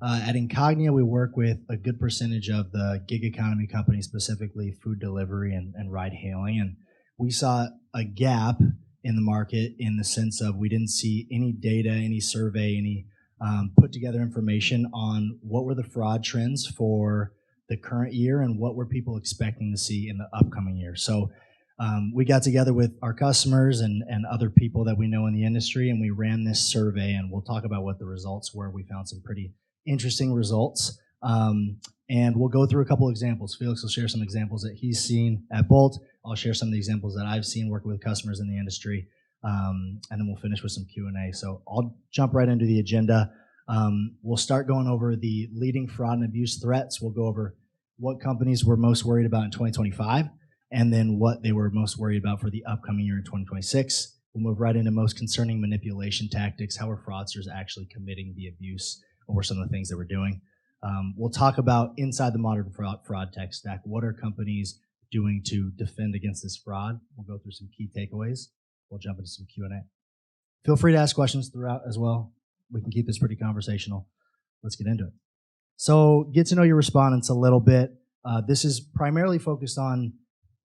At Incognia, we work with a good percentage of the gig economy companies, specifically food delivery and ride hailing. And we saw a gap in the market in the sense of we didn't see any data, any survey, any put together information on what were the fraud trends for the current year and what were people expecting to see in the upcoming year. So we got together with our customers and other people that we know in the industry, and we ran this survey, and we'll talk about what the results were. We found some pretty interesting results, and we'll go through a couple examples. Felix will share some examples that he's seen at Bolt. I'll share some of the examples that I've seen working with customers in the industry, and then we'll finish with some Q&A. So I'll jump right into the agenda. We'll start going over the leading fraud and abuse threats. We'll go over what companies were most worried about in 2025, and then what they were most worried about for the upcoming year in 2026. We'll move right into most concerning manipulation tactics. How are fraudsters actually committing the abuse? What were some of the things that we're doing? We'll talk about inside the modern fraud tech stack. What are companies doing to defend against this fraud? We'll go through some key takeaways. We'll jump into some Q&A. Feel free to ask questions throughout as well. We can keep this pretty conversational. Let's get into it. So get to know your respondents a little bit. This is primarily focused on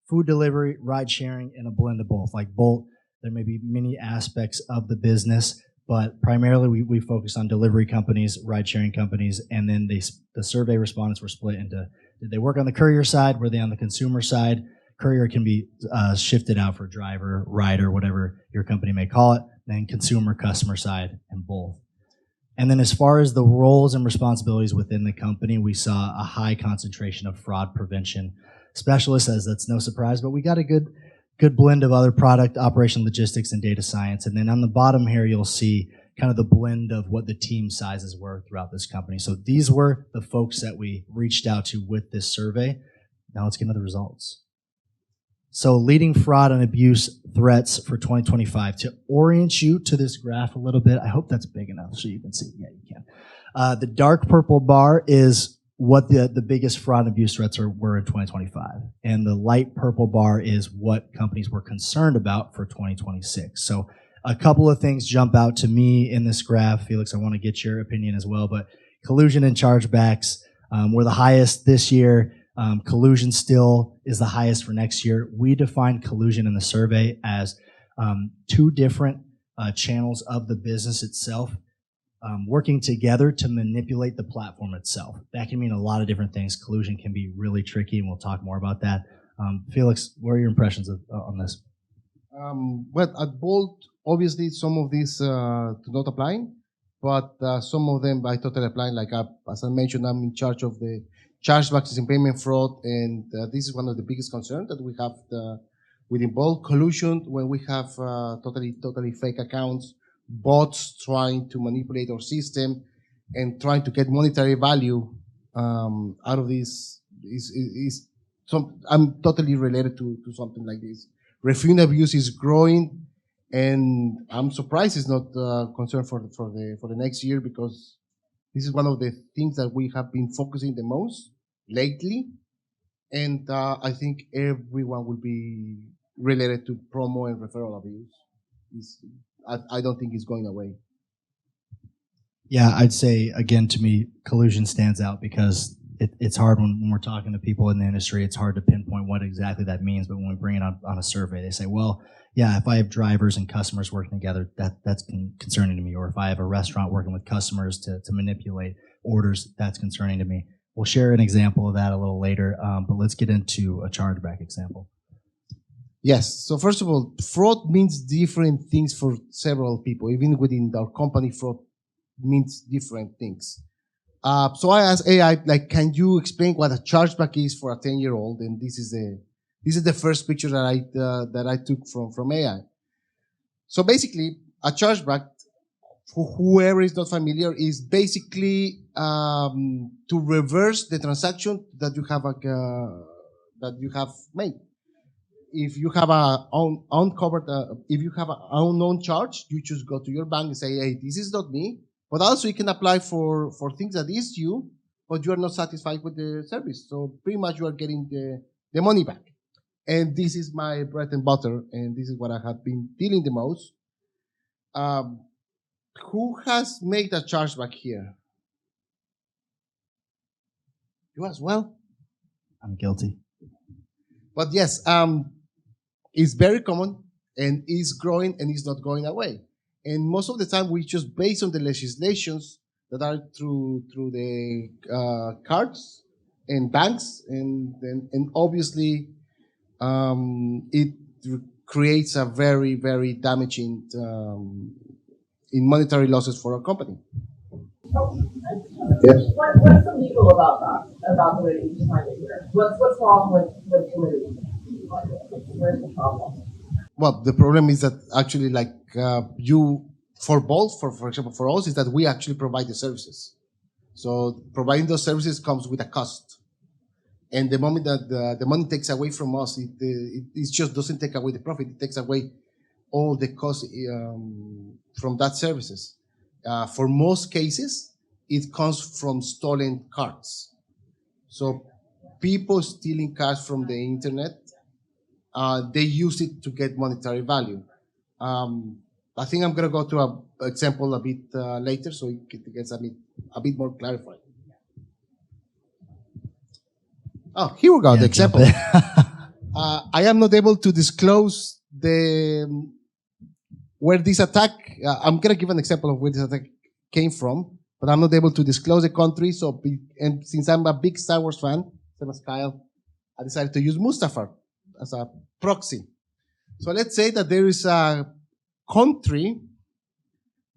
food delivery, ride sharing, and a blend of both. Like Bolt, there may be many aspects of the business, but primarily we focus on delivery companies, ride sharing companies, and then the survey respondents were split into, did they work on the courier side? Were they on the consumer side? Courier can be shifted out for driver, rider, whatever your company may call it, then consumer, customer side, and both. And then as far as the roles and responsibilities within the company, we saw a high concentration of fraud prevention specialists, as that's no surprise, but we got a good blend of other product, operation, logistics, and data science. And then on the bottom here, you'll see kind of the blend of what the team sizes were throughout this company. So these were the folks that we reached out to with this survey. Now let's get into the results. So leading fraud and abuse threats for 2025. To orient you to this graph a little bit, I hope that's big enough so you can see. Yeah, you can. The dark purple bar is what the biggest fraud and abuse threats were in 2025. And the light purple bar is what companies were concerned about for 2026. So a couple of things jump out to me in this graph. Felix, I want to get your opinion as well, but collusion and chargebacks were the highest this year. Collusion still is the highest for next year. We defined collusion in the survey as two different channels of the business itself working together to manipulate the platform itself. That can mean a lot of different things. Collusion can be really tricky, and we'll talk more about that. Felix, what are your impressions on this? Well, at Bolt, obviously some of these do not apply, but some of them I totally apply. Like as I mentioned, I'm in charge of the chargebacks and payment fraud, and this is one of the biggest concerns that we have within Bolt. Collusion, when we have totally fake accounts, bots trying to manipulate our system and trying to get monetary value out of this I'm totally related to something like this. Refund abuse is growing, and I'm surprised it's not concerned for the next year, because this is one of the things that we have been focusing the most lately, and I think everyone will be related to promo and referral abuse. I don't think it's going away. Yeah, I'd say, again, to me, collusion stands out because it's hard when we're talking to people in the industry. It's hard to pinpoint what exactly that means, but when we bring it on a survey, they say, well, yeah, if I have drivers and customers working together, that's concerning to me. Or if I have a restaurant working with customers to manipulate orders, that's concerning to me. We'll share an example of that a little later, but let's get into a chargeback example. Yes. So first of all, fraud means different things for several people. Even within our company, fraud means different things. So I asked AI, like, can you explain what a chargeback is for a 10-year-old? And this is the first picture that I took from AI. So basically, a chargeback, for whoever is not familiar, is basically to reverse the transaction that you have made. If you have if you have an unknown charge, you just go to your bank and say, hey, this is not me. But also you can apply for things that is you, but you are not satisfied with the service. So pretty much you are getting the money back. And this is my bread and butter, and this is what I have been dealing the most. Who has made a chargeback here? You as well? I'm guilty. But yes, it's very common and is growing and is not going away. And most of the time, we just based on the legislations that are through the cards and banks, and obviously it creates a very very damaging in monetary losses for a company. Yes. What's illegal about that? About the way that you defined it here? What's wrong with collusion? Where's the problem? Well, the problem is that actually, like you, for both, for example, for us, is that we actually provide the services. So providing those services comes with a cost. And the moment that the money takes away from us, it just doesn't take away the profit. It takes away all the cost from that services. For most cases, it comes from stolen cards. So people stealing cards from the internet, they use it to get monetary value. I think I'm going to go to an example a bit later, so it gets a bit more clarified. Oh, here we go, the example. I am not able to disclose where this attack, I'm going to give an example of where this attack came from, but I'm not able to disclose the country. So, and since I'm a big Star Wars fan, same as Kyle, I decided to use Mustafar as a proxy. So let's say that there is a country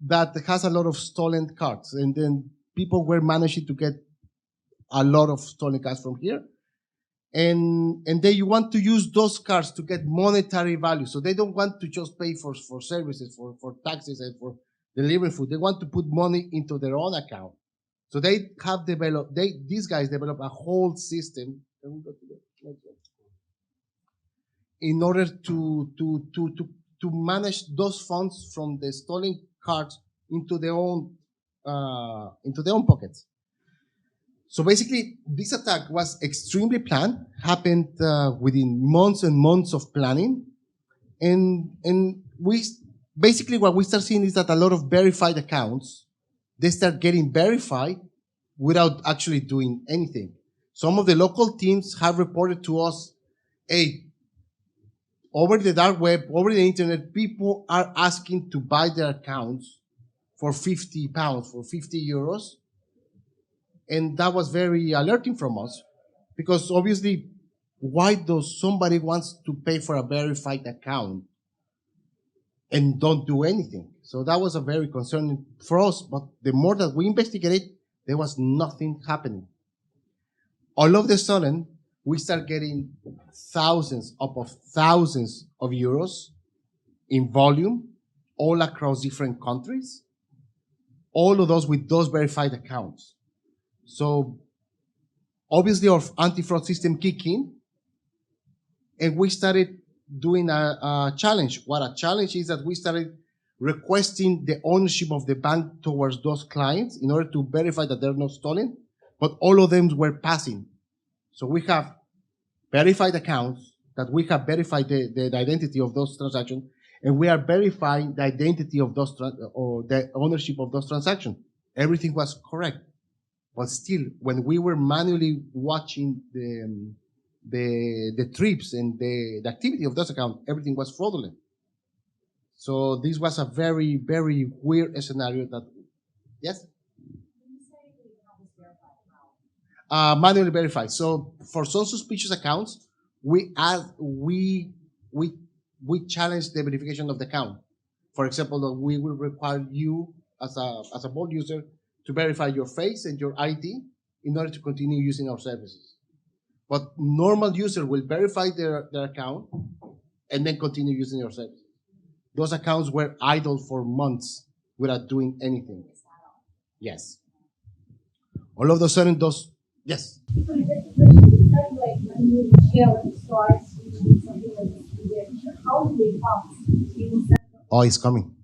that has a lot of stolen cards, and then people were managing to get a lot of stolen cards from here. And they want to use those cards to get monetary value. So they don't want to just pay for services, for taxes, and for delivering food. They want to put money into their own account. So they have developed, these guys developed a whole system in order to manage those funds from the stolen cards into their own pockets. So basically, this attack was extremely planned, happened within months and months of planning. And we basically what we start seeing is that a lot of verified accounts, they start getting verified without actually doing anything. Some of the local teams have reported to us, hey, over the dark web, over the internet, people are asking to buy their accounts for £50, for €50. And that was very alerting from us, because obviously, why does somebody wants to pay for a verified account and don't do anything? So that was a very concerning for us. But the more that we investigated, there was nothing happening. All of a sudden, we start getting thousands of euros in volume all across different countries. All of those with those verified accounts. So obviously our anti-fraud system kicked in, and we started doing a challenge. What a challenge is that we started requesting the ownership of the bank towards those clients in order to verify that they're not stolen, but all of them were passing. So we have verified accounts, that we have verified the identity of those transactions, and we are verifying the identity of those or the ownership of those transactions. Everything was correct. But still, when we were manually watching the trips and the activity of those accounts, everything was fraudulent. So this was a very, very weird scenario that, yes? Manually verified. So for some suspicious accounts, we challenge the verification of the account. For example, we will require you as a bold user to verify your face and your ID in order to continue using our services. But normal user will verify their account and then continue using your services. Those accounts were idle for months without doing anything. Yes. All of a sudden, those, yes. Oh, it's coming.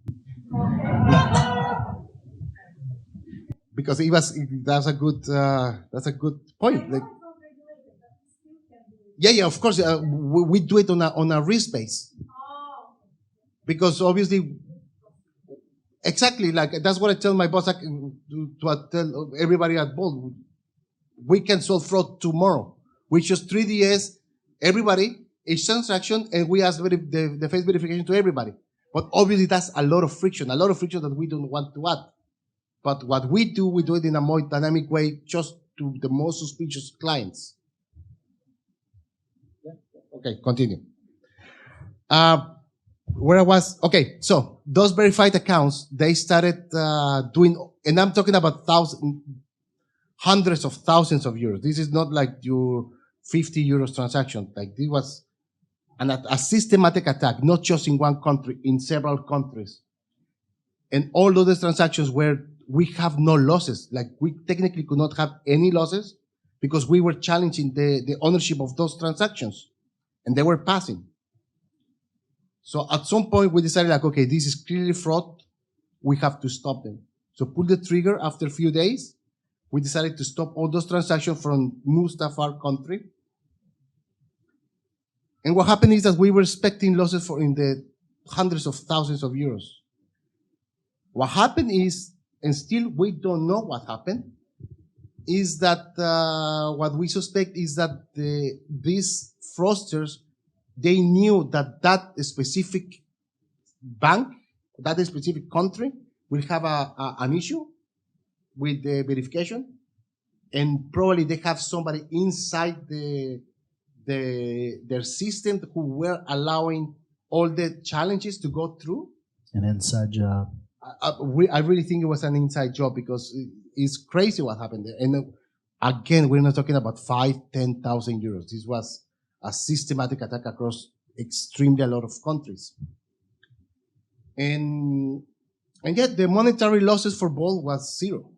Because that's a good point. Like, yeah, of course, we do it on a risk base. Because obviously, exactly, like that's what I tell my boss, to tell everybody at Bold. We can solve fraud tomorrow. We just 3DS everybody, each transaction, and we ask the face verification to everybody. But obviously that's a lot of friction that we don't want to add. But what we do it in a more dynamic way, just to the most suspicious clients. Yeah. Okay, continue. Where I was, okay, so those verified accounts, they started doing, and I'm talking about hundreds of thousands of euros. This is not like your 50 euros transaction. Like this was a systematic attack, not just in one country, in several countries. And all of those transactions where we have no losses, like we technically could not have any losses because we were challenging the ownership of those transactions and they were passing. So at some point we decided like, okay, this is clearly fraud. We have to stop them. So pull the trigger after a few days. We decided to stop all those transactions from most of our country. And what happened is that we were expecting losses in the hundreds of thousands of euros. What happened is, and still we don't know what happened, is that what we suspect is that these fraudsters, they knew that that specific bank, that specific country will have an issue with the verification, and probably they have somebody inside their system who were allowing all the challenges to go through. An inside job. I really think it was an inside job because it's crazy what happened there. And again, we're not talking about 5,000, 10,000 euros. This was a systematic attack across extremely a lot of countries. And yet the monetary losses for both was zero.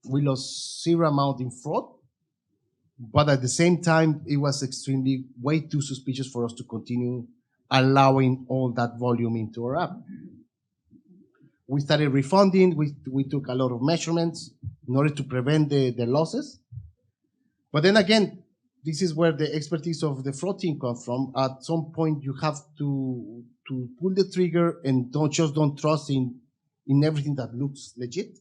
We lost zero amount in fraud, but at the same time, it was extremely way too suspicious for us to continue allowing all that volume into our app. We started refunding. We took a lot of measurements in order to prevent the losses. But then again, this is where the expertise of the fraud team comes from. At some point, you have to pull the trigger and don't trust in everything that looks legit.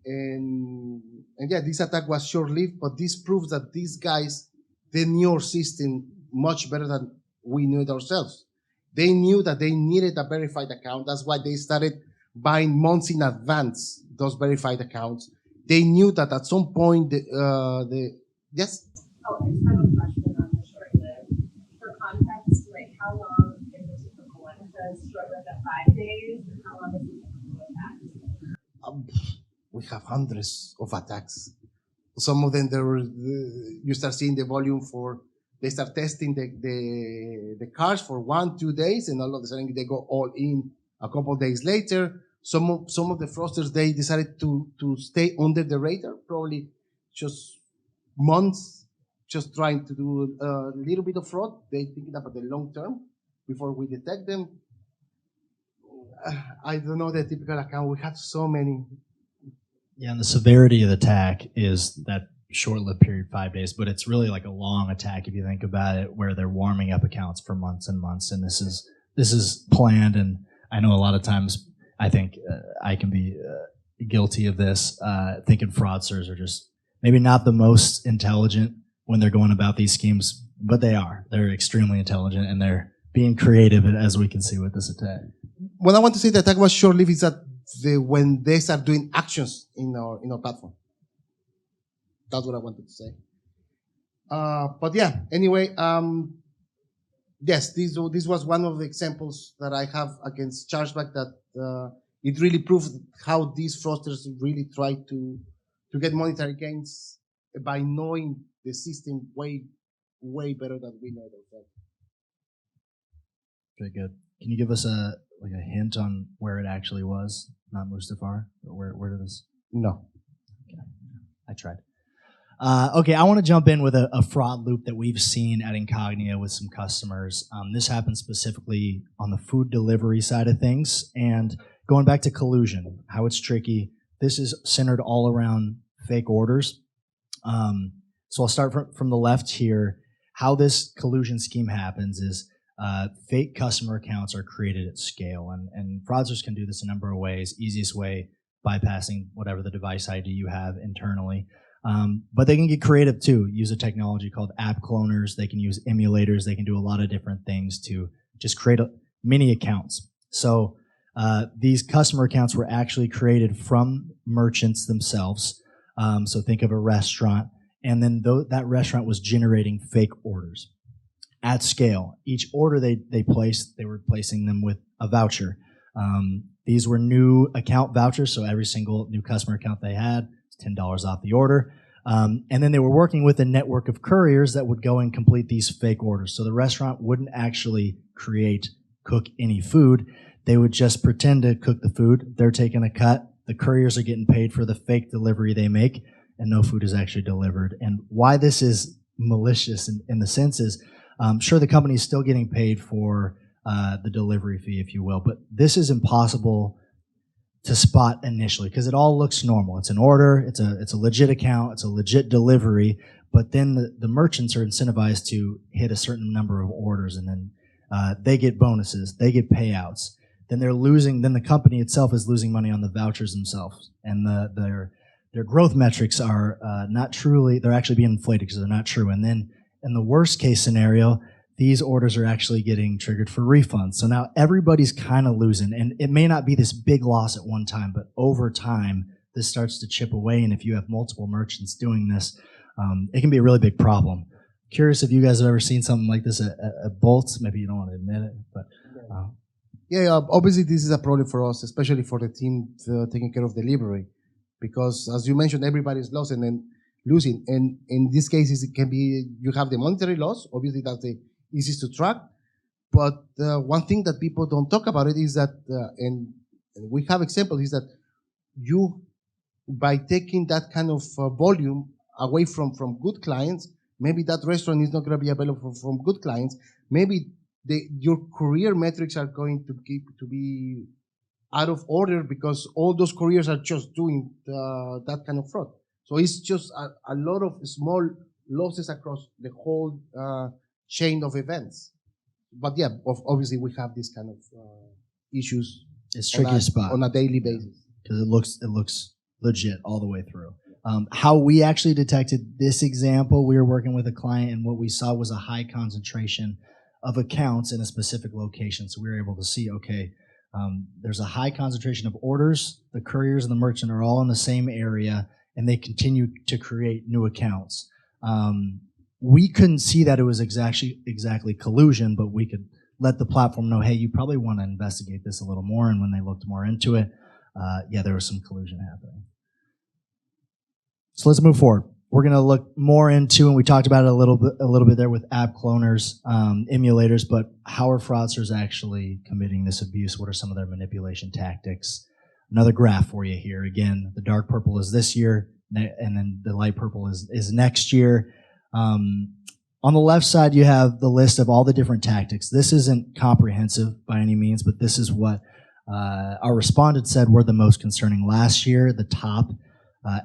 And yeah, this attack was short-lived, but this proves that these guys, they knew our system much better than we knew it ourselves. They knew that they needed a verified account. That's why they started buying months in advance those verified accounts. They knew that at some point, yes? Oh, I just have a question on the short-lived. For context, like how long is a typical one? It says short-lived at 5 days. And how long is a typical attack? We have hundreds of attacks. Some of them, you start seeing the volume they start testing the cars for 1-2 days, and all of a sudden they go all in a couple of days later. Some of the fraudsters, they decided to stay under the radar, probably just months, just trying to do a little bit of fraud. They think about the long term before we detect them. I don't know the typical account. We have so many. Yeah, and the severity of the attack is that short-lived period, 5 days, but it's really like a long attack if you think about it, where they're warming up accounts for months and months, and this is planned. And I know a lot of times I think I can be guilty of this, thinking fraudsters are just maybe not the most intelligent when they're going about these schemes, but they're extremely intelligent, and they're being creative, as we can see with this attack. What I want to say the attack was short-lived is that when they start doing actions in our platform. That's what I wanted to say. But yeah, anyway, yes, this was one of the examples that I have against chargeback that it really proves how these fraudsters really try to get monetary gains by knowing the system way better than we know it ourselves. Very good. Can you give us a hint on where it actually was? Not Mustafar? Where did this? No. Okay. I tried. Okay, I want to jump in with a fraud loop that we've seen at Incognia with some customers. This happens specifically on the food delivery side of things. And going back to collusion, how it's tricky, this is centered all around fake orders. So I'll start from the left here. How this collusion scheme happens is fake customer accounts are created at scale. And fraudsters can do this a number of ways. Easiest way, bypassing whatever the device ID you have internally. But they can get creative too. Use a technology called app cloners. They can use emulators. They can do a lot of different things to just create mini accounts. So these customer accounts were actually created from merchants themselves. So think of a restaurant, and then that restaurant was generating fake orders at scale. Each order they placed, they were placing them with a voucher. These were new account vouchers, so every single new customer account they had, $10 off the order. And then they were working with a network of couriers that would go and complete these fake orders. So the restaurant wouldn't actually cook any food. They would just pretend to cook the food. They're taking a cut. The couriers are getting paid for the fake delivery they make, and no food is actually delivered. And why this is malicious in the sense is, sure, the company is still getting paid for the delivery fee, if you will, but this is impossible to spot initially because it all looks normal. It's an order, it's a legit account, it's a legit delivery, but then the merchants are incentivized to hit a certain number of orders, and then they get bonuses, they get payouts. Then then the company itself is losing money on the vouchers themselves, and their growth metrics are not truly, they're actually being inflated because they're not true. And then in the worst case scenario, these orders are actually getting triggered for refunds. So now everybody's kind of losing, and it may not be this big loss at one time, but over time, this starts to chip away, and if you have multiple merchants doing this, it can be a really big problem. Curious if you guys have ever seen something like this at Bolts. Maybe you don't want to admit it, but... Obviously this is a problem for us, especially for the team taking care of delivery, because as you mentioned, everybody's losing. And in this case, it can be, you have the monetary loss. Obviously, that's the easiest to track. But one thing that people don't talk about it is that, and we have examples, is that you, by taking that kind of volume away from good clients, maybe that restaurant is not going to be available from good clients. Maybe your career metrics are going to be out of order because all those couriers are just doing that kind of fraud. So it's just a lot of small losses across the whole chain of events. But yeah, obviously we have this kind of issues. It's tricky spot on a daily basis because it looks legit all the way through. How we actually detected this example, we were working with a client, and what we saw was a high concentration of accounts in a specific location. So we were able to see, okay, there's a high concentration of orders. The couriers and the merchant are all in the same area, and they continue to create new accounts. We couldn't see that it was exactly collusion, but we could let the platform know, hey, you probably want to investigate this a little more. And when they looked more into it, yeah, there was some collusion happening. So let's move forward. We're going to look more into, and we talked about it a little bit there with app cloners, emulators, but how are fraudsters actually committing this abuse? What are some of their manipulation tactics? Another graph for you here. Again, the dark purple is this year, and then the light purple is next year. On the left side, you have the list of all the different tactics. This isn't comprehensive by any means, but this is what our respondents said were the most concerning. Last year, the top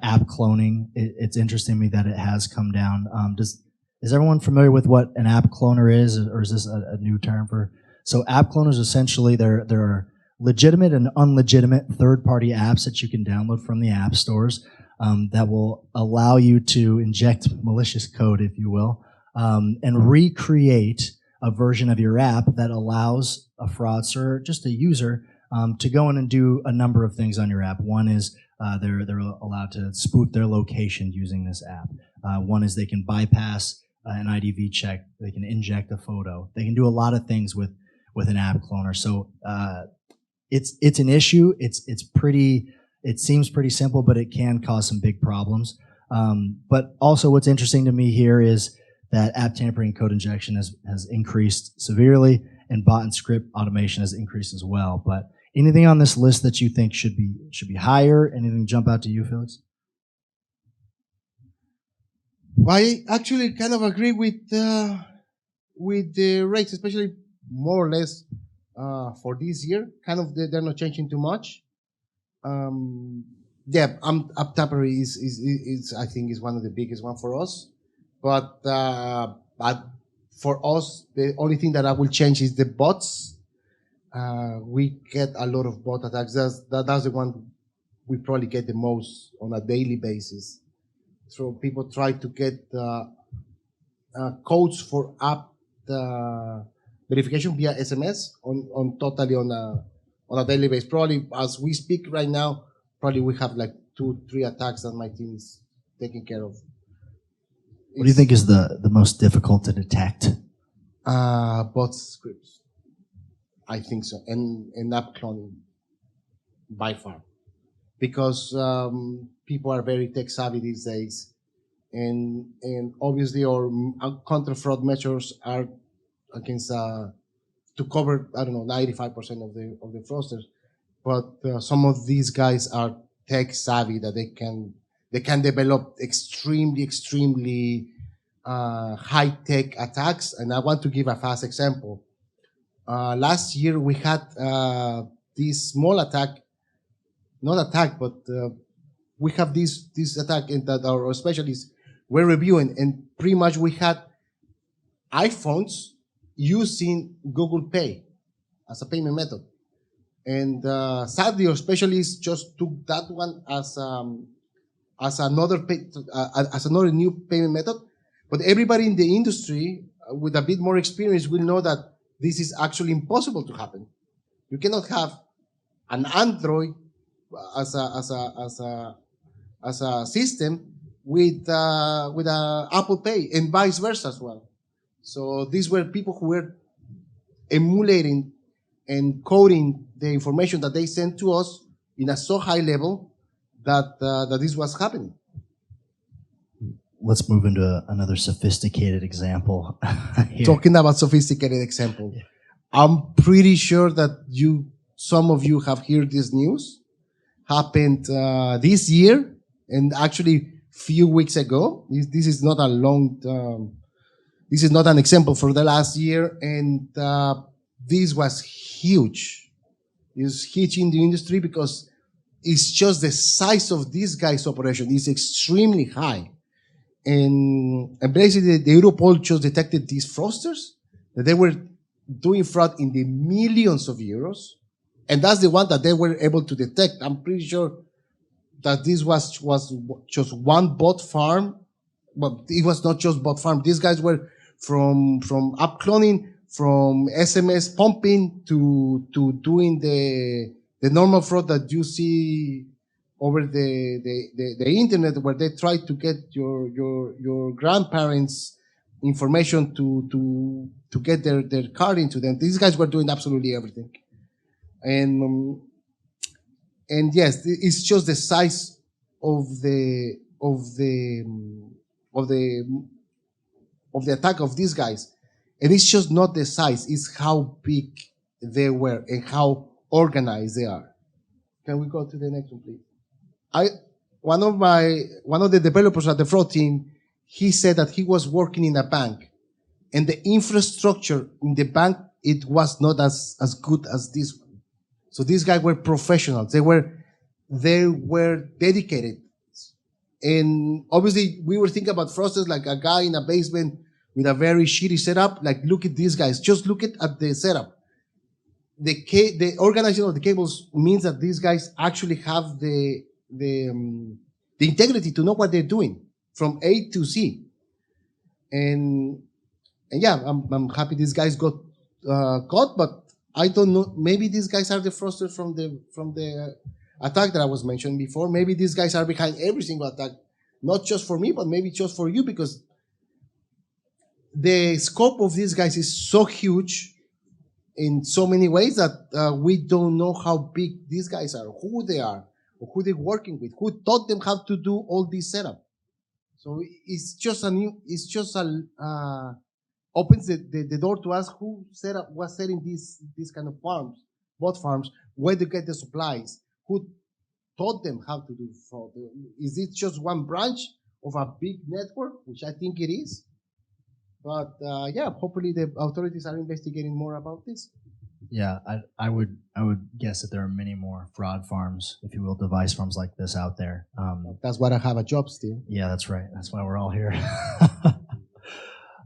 app cloning. It's interesting to me that it has come down. Is everyone familiar with what an app cloner is, or is this a new term for? So app cloners, essentially, there are legitimate and unlegitimate third-party apps that you can download from the app stores that will allow you to inject malicious code, if you will, and recreate a version of your app that allows a fraudster, just a user, to go in and do a number of things on your app. One is they're allowed to spoof their location using this app. One is they can bypass an IDV check. They can inject a photo. They can do a lot of things with an app cloner. So it's an issue. It seems pretty simple, but it can cause some big problems. But also what's interesting to me here is that app tampering code injection has increased severely, and bot and script automation has increased as well. But anything on this list that you think should be higher? Anything jump out to you, Felix? I actually kind of agree with the rates, especially more or less for this year. Kind of they're not changing too much. Yeah, app tampering is I think is one of the biggest one for us. But for us, the only thing that I will change is the bots. We get a lot of bot attacks. That's the one we probably get the most on a daily basis. So people try to get codes for app verification via SMS on totally on a daily basis. Probably as we speak right now, probably we have like 2-3 attacks that my team is taking care of. What do you think is the most difficult to detect? Bot scripts. I think so. And app cloning by far. Because people are very tech savvy these days. And obviously our counter fraud measures are against to cover, I don't know, 95% of the fraudsters. But some of these guys are tech savvy that they can develop extremely high tech attacks. And I want to give a fast example. Last year we had this small attack, not attack, but we have this attack that our specialists were reviewing, and pretty much we had iPhones using Google Pay as a payment method. And sadly, our specialists just took that one as another new payment method. But everybody in the industry with a bit more experience will know that this is actually impossible to happen. You cannot have an Android as a system with Apple Pay and vice versa as well. So these were people who were emulating and coding the information that they sent to us in a so high level that this was happening. Let's move into another sophisticated example. Talking about sophisticated example, yeah. I'm pretty sure that some of you have heard this news. Happened this year, and actually few weeks ago. This is not a long. This is not an example for the last year, and this was huge. It was huge in the industry because it's just the size of this guy's operation is extremely high. And basically, the Europol just detected these fraudsters that they were doing fraud in the millions of euros, and that's the one that they were able to detect. I'm pretty sure that this was just one bot farm, but it was not just bot farm. These guys were from app cloning, from SMS pumping to doing the normal fraud that you see over the internet, where they try to get your grandparents' information to get their card into them. These guys were doing absolutely everything, and yes, it's just the size of the attack of these guys, and it's just not the size; it's how big they were and how organized they are. Can we go to the next one, please? One of the developers at the fraud team, he said that he was working in a bank, and the infrastructure in the bank, it was not as good as this one. So these guys were professionals. They were dedicated. And obviously we were thinking about fraudsters like a guy in a basement with a very shitty setup. Like, look at these guys. Just look at the setup. The organizing of the cables means that these guys actually have the integrity to know what they're doing from A to Z. And yeah, I'm happy these guys got caught, but I don't know. Maybe these guys are the fraudsters from the attack that I was mentioning before. Maybe these guys are behind every single attack, not just for me, but maybe just for you, because the scope of these guys is so huge in so many ways that we don't know how big these guys are, who they are, or who they're working with, who taught them how to do all this setup. So it's just opens the door to us who was setting these kind of farms, bot farms, where to get the supplies, who taught them how to do fraud. Is it just one branch of a big network, which I think it is? But yeah, hopefully the authorities are investigating more about this. Yeah, I would guess that there are many more fraud farms, if you will, device farms like this out there. That's why I have a job still. Yeah, that's right. That's why we're all here.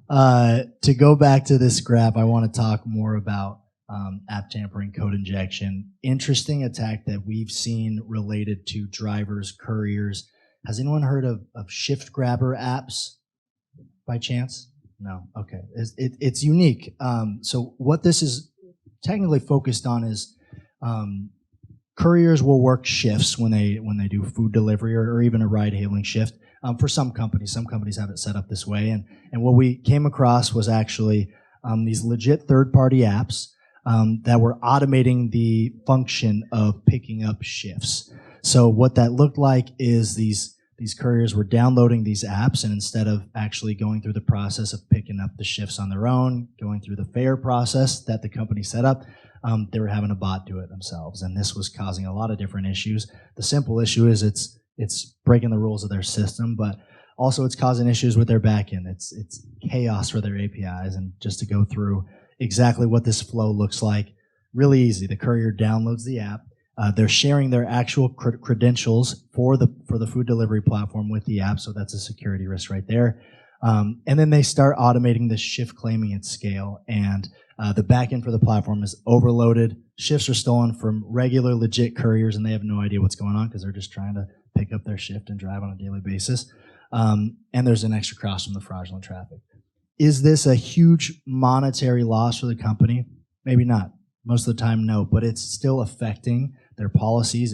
To go back to this graph, I want to talk more about app tampering, code injection. Interesting attack that we've seen related to drivers, couriers, Has anyone heard of shift grabber apps by chance? No. Okay. It's unique. So what this is technically focused on is couriers will work shifts when they do food delivery or even a ride hailing shift. For some companies have it set up this way. And what we came across was actually these legit third-party apps that were automating the function of picking up shifts. So what that looked like is these couriers were downloading these apps, and instead of actually going through the process of picking up the shifts on their own, going through the fair process that the company set up, they were having a bot do it themselves. And this was causing a lot of different issues. The simple issue is it's breaking the rules of their system, but also it's causing issues with their backend. It's chaos for their APIs. And just to go through exactly what this flow looks like, really easy. The courier downloads the app. They're sharing their actual credentials for the food delivery platform with the app, so that's a security risk right there. And then they start automating this shift claiming at scale, and the backend for the platform is overloaded. Shifts are stolen from regular, legit couriers, and they have no idea what's going on because they're just trying to pick up their shift and drive on a daily basis. And there's an extra cost from the fraudulent traffic. Is this a huge monetary loss for the company? Maybe not. Most of the time, no, but it's still affecting their policies.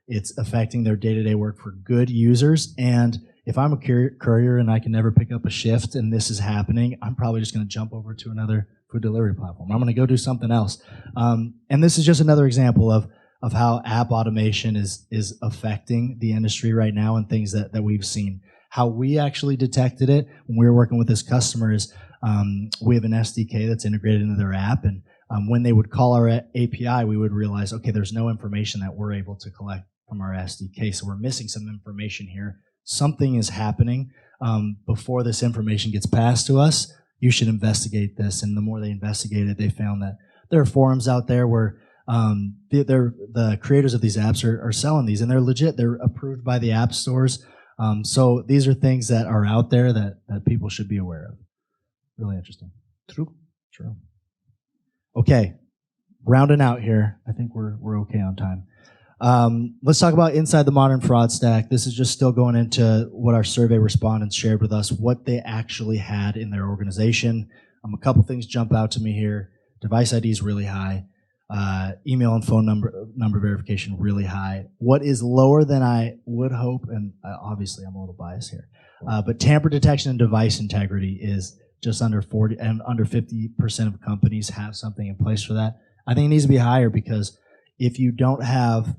It's affecting their day-to-day work for good users. And if I'm a courier and I can never pick up a shift and this is happening, I'm probably just going to jump over to another food delivery platform. I'm going to go do something else. And this is just another example of how app automation is affecting the industry right now and things that we've seen. How we actually detected it when we were working with this customer is we have an SDK that's integrated into their app, and when they would call our API, we would realize, okay, there's no information that we're able to collect from our SDK, so we're missing some information here. Something is happening. Before this information gets passed to us, you should investigate this. And the more they investigated, they found that there are forums out there where the creators of these apps are selling these, and they're legit. They're approved by the app stores. So these are things that are out there that people should be aware of. Really interesting. True. Okay, rounding out here. I think we're okay on time. Let's talk about inside the modern fraud stack. This is just still going into what our survey respondents shared with us, what they actually had in their organization. A couple things jump out to me here. Device ID is really high. Email and phone number verification really high. What is lower than I would hope, and obviously I'm a little biased here, but tamper detection and device integrity is just under 40, and under 50% of companies have something in place for that. I think it needs to be higher, because if you don't have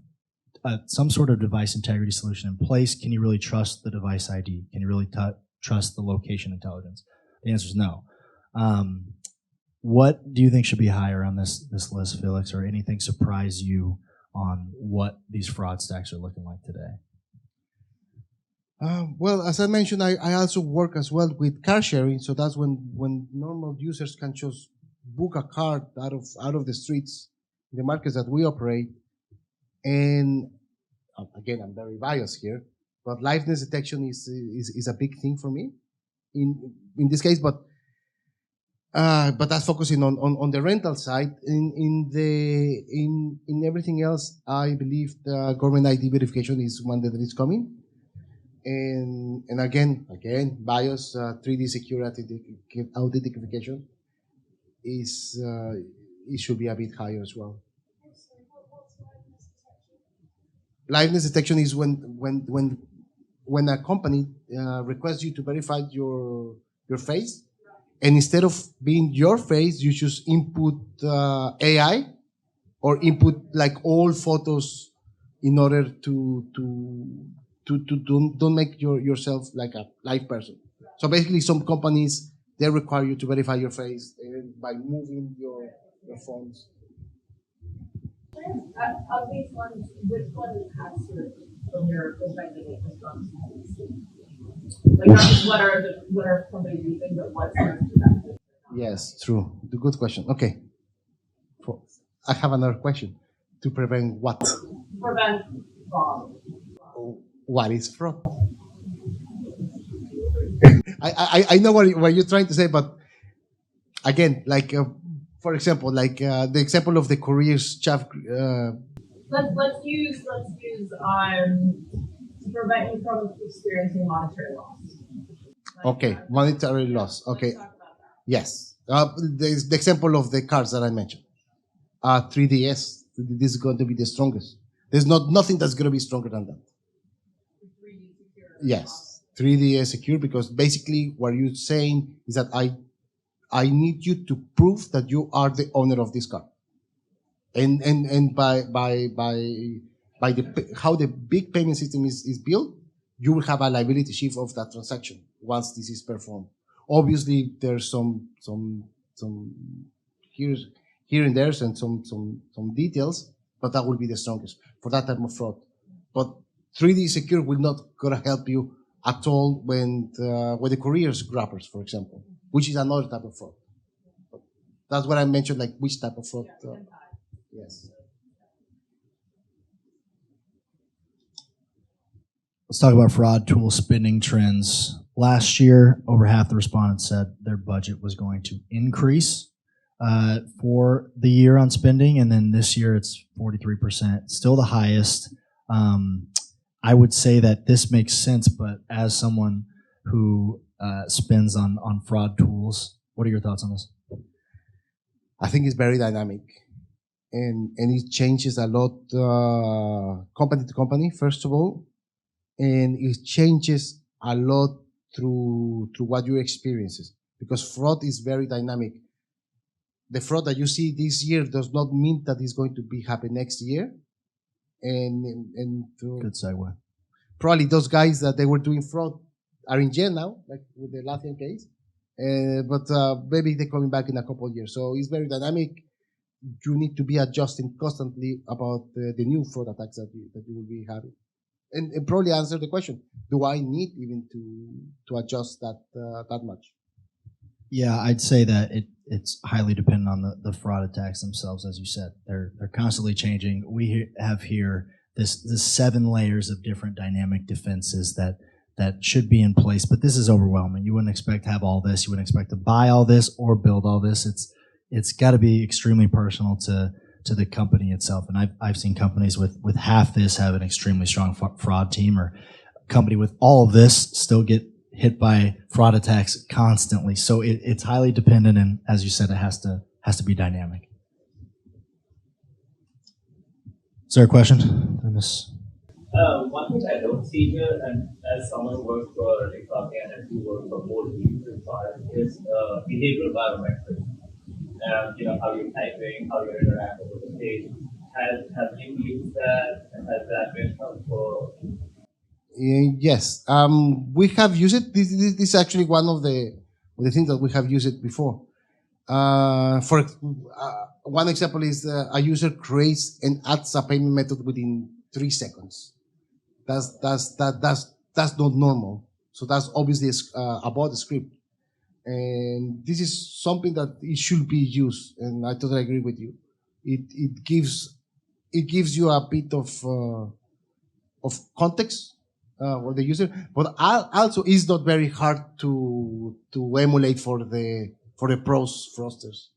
some sort of device integrity solution in place, can you really trust the device ID? Can you really trust the location intelligence? The answer is no. What do you think should be higher on this list, Felix, or anything surprise you on what these fraud stacks are looking like today? Well, as I mentioned, I also work as well with car sharing, so that's when normal users can just book a car out of the streets, the markets that we operate. And again, I'm very biased here, but liveness detection is a big thing for me in this case. But that's focusing on the rental side. In everything else, I believe the government ID verification is one that is coming. And again, BIOS 3D secure authentication is it should be a bit higher as well. Liveness detection is when a company requests you to verify your face, and instead of being your face, you just input AI or input like all photos in order to don't make yourself like a live person. So basically, some companies, they require you to verify your face by moving your phones. Of these ones, which one has sort of from your perspective the strongest policy? Like not just what are companies using, but what's effective? Yes, true. Good question. Okay. I have another question. To prevent what? Prevent fraud. What is fraud? I know what you're trying to say, but again, like for example, like the example of the courier's chef. Let's use to prevent you from experiencing monetary loss. Okay, monetary loss. Okay, Let's talk about that. yes. There's the example of the cards that I mentioned. 3DS. This is going to be the strongest. There's nothing that's going to be stronger than that. 3D secure. Yes, 3DS secure, because basically what you're saying is that I need you to prove that you are the owner of this card, and by the how the big payment system is built, you will have a liability shift of that transaction once this is performed. Obviously, there's some here and there and some details, but that will be the strongest for that type of fraud. But 3D secure will not gonna help you at all when the couriers grabbers, for example, which is another type of fraud. But that's what I mentioned, like which type of fraud. Yes. Let's talk about fraud tool spending trends. Last year, over half the respondents said their budget was going to increase for the year on spending, and then this year it's 43%, still the highest. I would say that this makes sense, but as someone who spends on fraud tools, what are your thoughts on this? I think it's very dynamic, and it changes a lot company to company, first of all, and it changes a lot through what you experiences, because fraud is very dynamic. The fraud that you see this year does not mean that it's going to be happen next year, and Good segue. probably those guys that they were doing fraud are in jail now, like with the Latvian case. But maybe they're coming back in a couple of years. So it's very dynamic. You need to be adjusting constantly about the new fraud attacks that you will be having. And probably answer the question, do I need even to adjust that much? Yeah, I'd say that it's highly dependent on the fraud attacks themselves, as you said. They're constantly changing. We have here this 7 layers of different dynamic defenses that should be in place, but this is overwhelming. You wouldn't expect to have all this. You wouldn't expect to buy all this or build all this. It's got to be extremely personal to the company itself. And I've seen companies with half this have an extremely strong fraud team, or a company with all of this still get hit by fraud attacks constantly. So it's highly dependent, and as you said, it has to be dynamic. Is there a question? One thing I don't see here, and as someone who works for Incognia and who works for more teams in part, is behavioral biometrics. How you're typing, how you're interacting with the page. Have you used that? Has that been helpful? Yes, we have used it. This is actually one of the things that we have used it before. For one example is a user creates and adds a payment method within 3 seconds. That's not normal. So that's obviously about the script, and this is something that it should be used. And I totally agree with you. It gives you a bit of context for the user, but also it's not very hard to emulate for the pros fraudsters.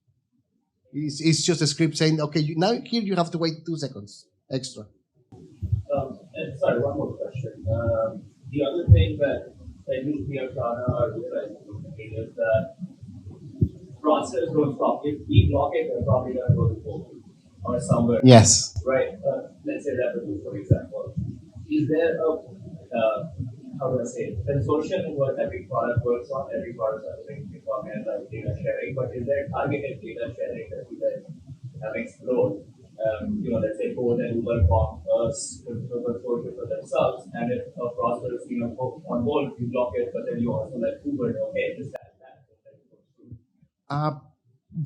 It's just a script saying, okay, now here you have to wait 2 seconds extra. Sorry, one more question. The other thing that usually we are trying to is that fraudsters don't stop. If we block it, they're probably going to go to Google or somewhere. Yes. Right. Let's say that for example. Is there a how do I say it? Consortium in what every product works on? Every product has data sharing, but is there targeted data sharing that you guys have explored? Let's say Ford and Uber form a consortium for themselves, and if a fraudster is on board, you block it, but then you also let Uber know, okay, this, that.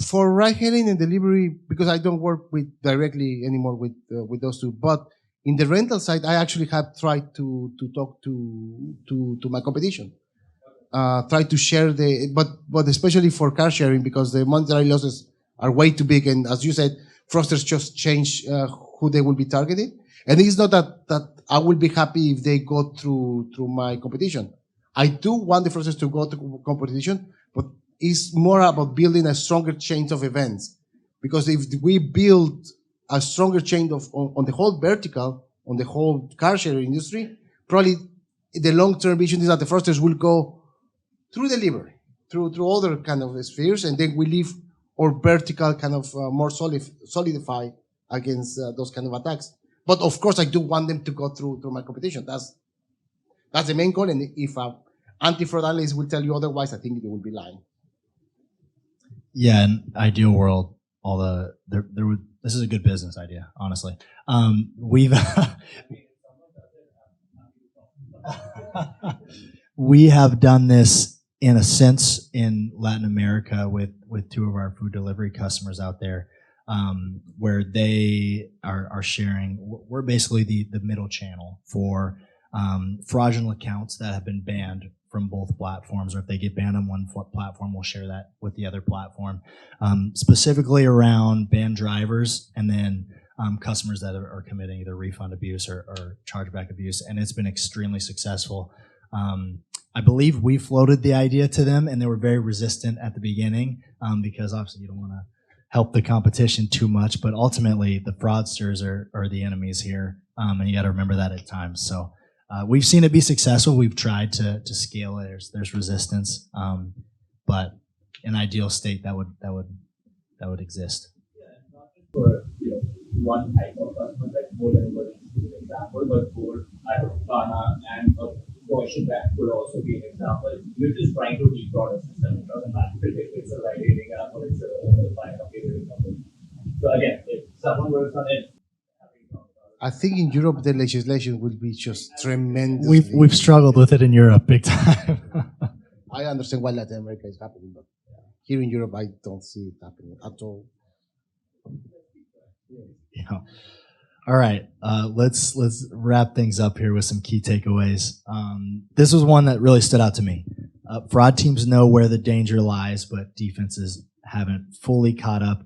For ride hailing and delivery, because I don't work directly anymore with those two, but in the rental side, I actually have tried to talk to my competition, try to share but especially for car sharing, because the monetary losses are way too big, and as you said, fraudsters just change who they will be targeting. And it's not that I will be happy if they go through my competition. I do want the fraudsters to go to competition, but it's more about building a stronger chain of events. Because if we build a stronger chain on the whole vertical, on the whole car sharing industry, probably the long-term vision is that the fraudsters will go through the liver, through other kind of spheres, and then we leave our vertical kind of more solidify against those kind of attacks. But of course, I do want them to go through my competition. That's the main goal. And if anti-fraud analyst will tell you otherwise, I think they will be lying. Yeah, in ideal world, this is a good business idea, honestly. We have done this in a sense in Latin America with two of our food delivery customers out there, where they are sharing. We're basically the middle channel for fraudulent accounts that have been banned from both platforms, or if they get banned on one platform, we'll share that with the other platform, specifically around banned drivers and then customers that are committing either refund abuse or chargeback abuse, and it's been extremely successful. I believe we floated the idea to them, and they were very resistant at the beginning because obviously you don't want to help the competition too much, but ultimately the fraudsters are the enemies here, and you got to remember that at times. So we've seen it be successful. We've tried to scale it. There's resistance, but in ideal state that would exist. Yeah, not just for one type of customer, like more than one example, but for Ghana and Deutsche Bank could also be an example. You're just trying to defraud a system. It doesn't matter if it's a ride-hailing app or it's a buying a catering company. So again, if someone works on it, I think in Europe the legislation will be just tremendous. We've struggled with it in Europe big time. I understand why Latin America is happening, but here in Europe I don't see it happening at all. Yeah. All right, let's wrap things up here with some key takeaways. This was one that really stood out to me. Fraud teams know where the danger lies, but defenses haven't fully caught up.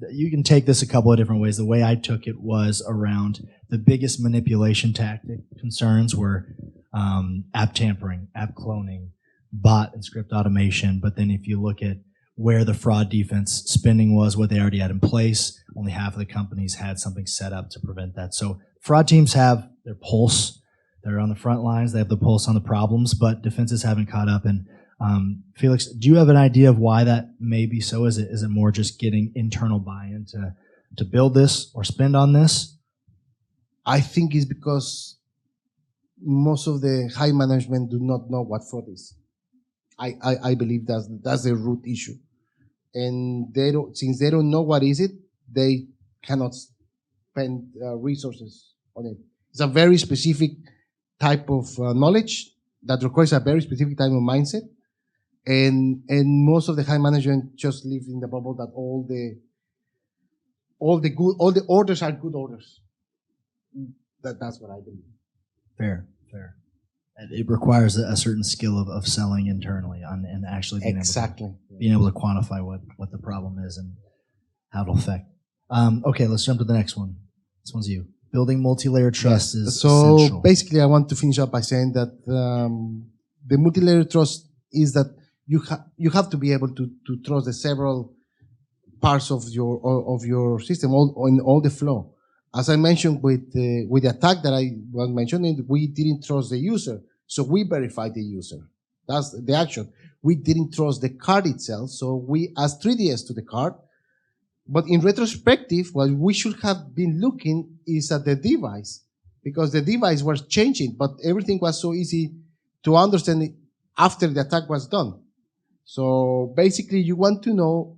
You can take this a couple of different ways. The way I took it was around the biggest manipulation tactic concerns were app tampering, app cloning, bot and script automation. But then if you look at where the fraud defense spending was, what they already had in place, only half of the companies had something set up to prevent that. So fraud teams have their pulse. They're on the front lines. They have the pulse on the problems, but defenses haven't caught up. And Felix, do you have an idea of why that may be so? Is it more just getting internal buy-in to build this or spend on this? I think it's because most of the high management do not know what fraud is. I believe that's the root issue, and since they don't know what is it, they cannot spend resources on it. It's a very specific type of knowledge that requires a very specific type of mindset, and most of the high management just live in the bubble that all the orders are good orders. That's what I believe. Fair. It requires a certain skill of selling internally and actually being able to quantify what the problem is and how it'll affect. Okay, let's jump to the next one. This one's you. Building multi-layer trust is essential. So basically, I want to finish up by saying that the multi-layer trust is that you have to be able to trust the several parts of your system, all the flow. As I mentioned with the attack that I was mentioning, we didn't trust the user, so we verified the user. That's the action. We didn't trust the card itself, so we asked 3DS to the card. But in retrospective, what we should have been looking is at the device, because the device was changing, but everything was so easy to understand after the attack was done. So basically, you want to know,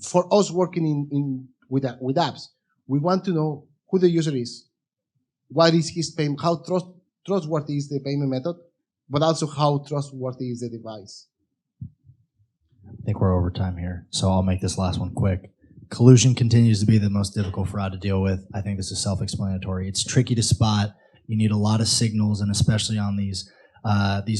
for us working with apps, we want to know who the user is, what is his payment, how trustworthy is the payment method, but also how trustworthy is the device. I think we're over time here, so I'll make this last one quick. Collusion continues to be the most difficult fraud to deal with. I think this is self-explanatory. It's tricky to spot. You need a lot of signals, and especially on these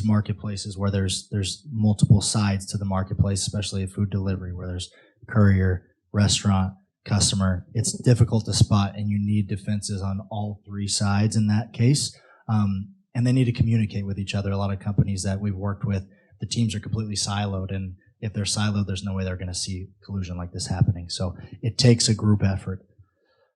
marketplaces where there's multiple sides to the marketplace, especially food delivery, where there's courier, restaurant, customer. It's difficult to spot, and you need defenses on all three sides in that case. And they need to communicate with each other. A lot of companies that we've worked with, the teams are completely siloed, and if they're siloed, there's no way they're going to see collusion like this happening. So it takes a group effort.